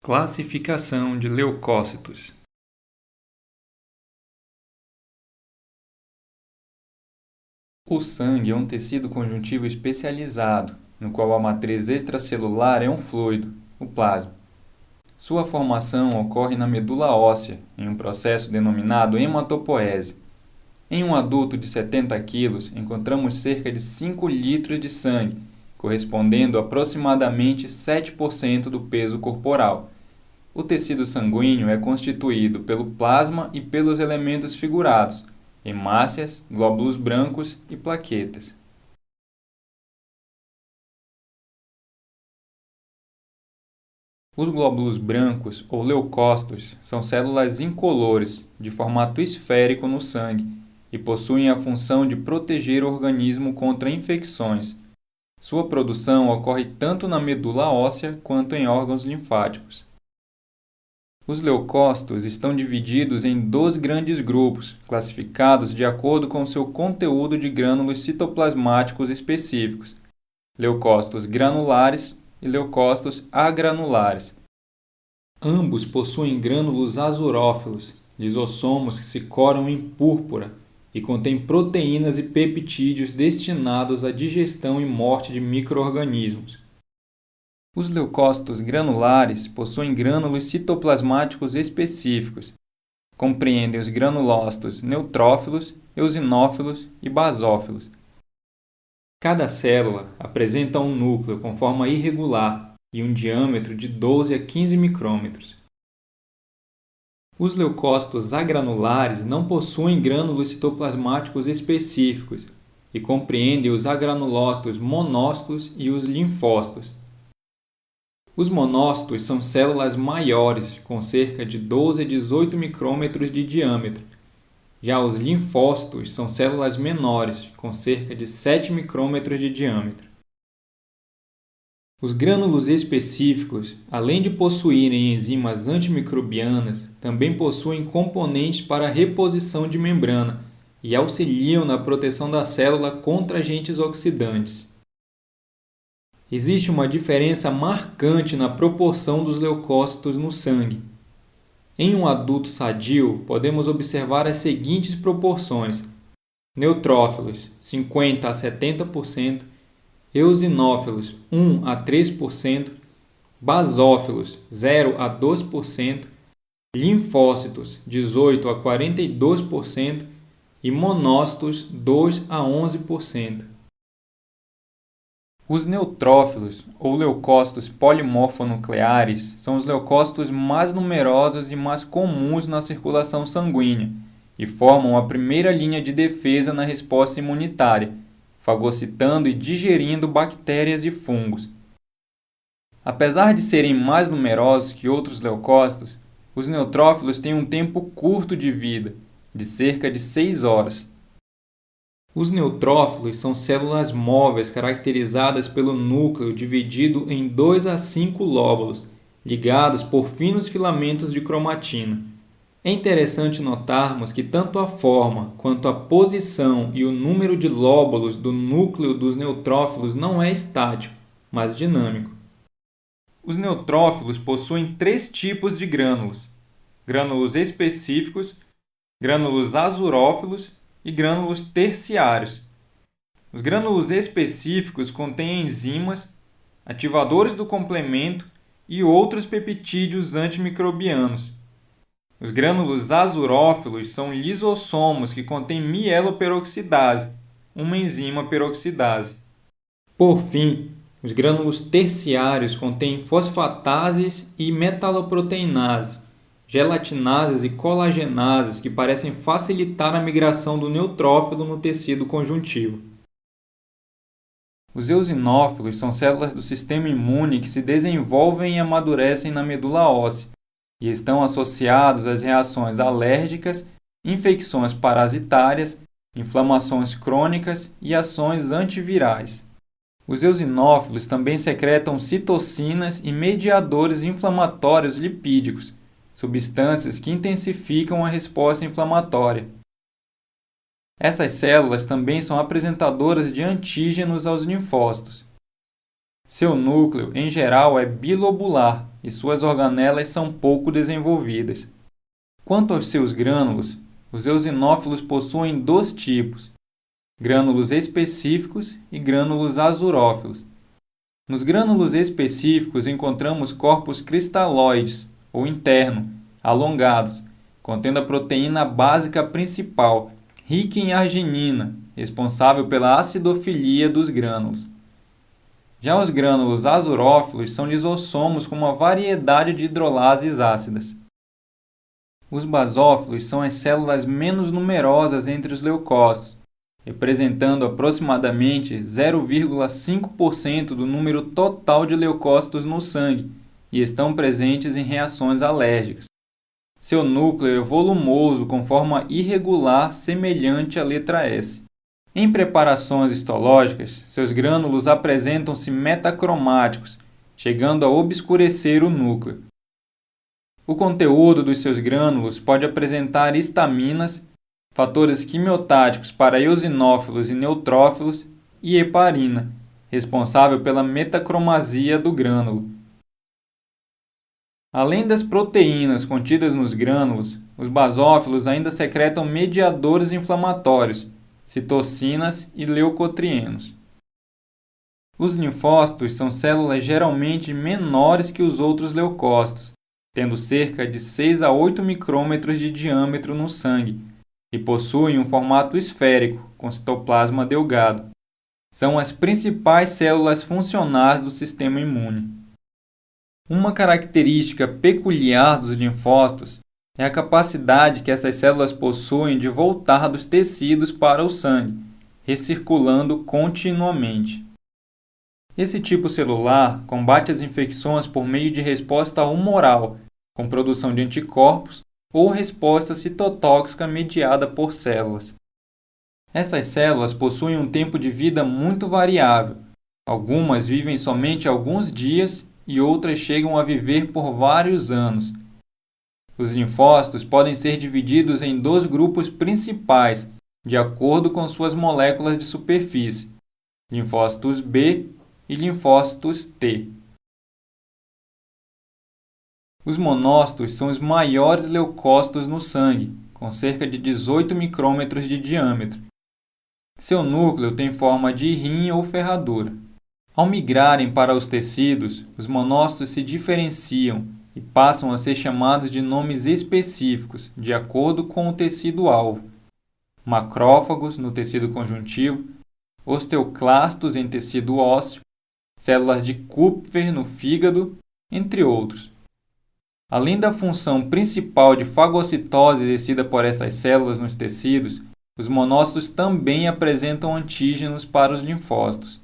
Classificação de leucócitos. O sangue é um tecido conjuntivo especializado, no qual a matriz extracelular é um fluido, o plasma. Sua formação ocorre na medula óssea, em um processo denominado hematopoese. Em um adulto de 70 kg, encontramos cerca de 5 litros de sangue, correspondendo a aproximadamente 7% do peso corporal. O tecido sanguíneo é constituído pelo plasma e pelos elementos figurados, hemácias, glóbulos brancos e plaquetas. Os glóbulos brancos, ou leucócitos, são células incolores, de formato esférico no sangue, e possuem a função de proteger o organismo contra infecções. Sua produção ocorre tanto na medula óssea quanto em órgãos linfáticos. Os leucócitos estão divididos em 2 grandes grupos, classificados de acordo com seu conteúdo de grânulos citoplasmáticos específicos: leucócitos granulares e leucócitos agranulares. Ambos possuem grânulos azurófilos, lisossomos que se coram em púrpura e contêm proteínas e peptídeos destinados à digestão e morte de micro-organismos. Os leucócitos granulares possuem grânulos citoplasmáticos específicos. Compreendem os granulócitos neutrófilos, eosinófilos e basófilos. Cada célula apresenta um núcleo com forma irregular e um diâmetro de 12 a 15 micrômetros. Os leucócitos agranulares não possuem grânulos citoplasmáticos específicos e compreendem os agranulócitos monócitos e os linfócitos. Os monócitos são células maiores, com cerca de 12 a 18 micrômetros de diâmetro. Já os linfócitos são células menores, com cerca de 7 micrômetros de diâmetro. Os grânulos específicos, além de possuírem enzimas antimicrobianas, também possuem componentes para reposição de membrana e auxiliam na proteção da célula contra agentes oxidantes. Existe uma diferença marcante na proporção dos leucócitos no sangue. Em um adulto sadio, podemos observar as seguintes proporções: neutrófilos, 50 a 70%, eosinófilos, 1 a 3%, basófilos, 0 a 2%, linfócitos, 18 a 42% e monócitos, 2 a 11%. Os neutrófilos, ou leucócitos polimorfonucleares, são os leucócitos mais numerosos e mais comuns na circulação sanguínea e formam a primeira linha de defesa na resposta imunitária, fagocitando e digerindo bactérias e fungos. Apesar de serem mais numerosos que outros leucócitos, os neutrófilos têm um tempo curto de vida, de cerca de 6 horas. Os neutrófilos são células móveis caracterizadas pelo núcleo dividido em 2 a 5 lóbulos, ligados por finos filamentos de cromatina. É interessante notarmos que tanto a forma quanto a posição e o número de lóbulos do núcleo dos neutrófilos não é estático, mas dinâmico. Os neutrófilos possuem 3 tipos de grânulos: grânulos específicos, grânulos azurófilos e grânulos terciários. Os grânulos específicos contêm enzimas, ativadores do complemento e outros peptídeos antimicrobianos. Os grânulos azurófilos são lisossomos que contêm mieloperoxidase, uma enzima peroxidase. Por fim, os grânulos terciários contêm fosfatases e metaloproteinases, gelatinases e colagenases que parecem facilitar a migração do neutrófilo no tecido conjuntivo. Os eosinófilos são células do sistema imune que se desenvolvem e amadurecem na medula óssea e estão associados às reações alérgicas, infecções parasitárias, inflamações crônicas e ações antivirais. Os eosinófilos também secretam citocinas e mediadores inflamatórios lipídicos, substâncias que intensificam a resposta inflamatória. Essas células também são apresentadoras de antígenos aos linfócitos. Seu núcleo, em geral, é bilobular e suas organelas são pouco desenvolvidas. Quanto aos seus grânulos, os eosinófilos possuem dois tipos: grânulos específicos e grânulos azurófilos. Nos grânulos específicos encontramos corpos cristalóides, ou interno, alongados, contendo a proteína básica principal, rica em arginina, responsável pela acidofilia dos grânulos. Já os grânulos azurófilos são lisossomos com uma variedade de hidrolases ácidas. Os basófilos são as células menos numerosas entre os leucócitos, representando aproximadamente 0,5% do número total de leucócitos no sangue e estão presentes em reações alérgicas. Seu núcleo é volumoso com forma irregular semelhante à letra S. Em preparações histológicas, seus grânulos apresentam-se metacromáticos, chegando a obscurecer o núcleo. O conteúdo dos seus grânulos pode apresentar histaminas, fatores quimiotáticos para eosinófilos e neutrófilos e heparina, responsável pela metacromasia do grânulo. Além das proteínas contidas nos grânulos, os basófilos ainda secretam mediadores inflamatórios, citocinas e leucotrienos. Os linfócitos são células geralmente menores que os outros leucócitos, tendo cerca de 6 a 8 micrômetros de diâmetro no sangue, e possuem um formato esférico, com citoplasma delgado. São as principais células funcionais do sistema imune. Uma característica peculiar dos linfócitos é a capacidade que essas células possuem de voltar dos tecidos para o sangue, recirculando continuamente. Esse tipo celular combate as infecções por meio de resposta humoral, com produção de anticorpos, ou resposta citotóxica mediada por células. Essas células possuem um tempo de vida muito variável. Algumas vivem somente alguns dias e outras chegam a viver por vários anos. Os linfócitos podem ser divididos em dois grupos principais, de acordo com suas moléculas de superfície: linfócitos B e linfócitos T. Os monócitos são os maiores leucócitos no sangue, com cerca de 18 micrômetros de diâmetro. Seu núcleo tem forma de rim ou ferradura. Ao migrarem para os tecidos, os monócitos se diferenciam e passam a ser chamados de nomes específicos, de acordo com o tecido-alvo: macrófagos no tecido conjuntivo, osteoclastos em tecido ósseo, células de Kupffer no fígado, entre outros. Além da função principal de fagocitose exercida por essas células nos tecidos, os monócitos também apresentam antígenos para os linfócitos.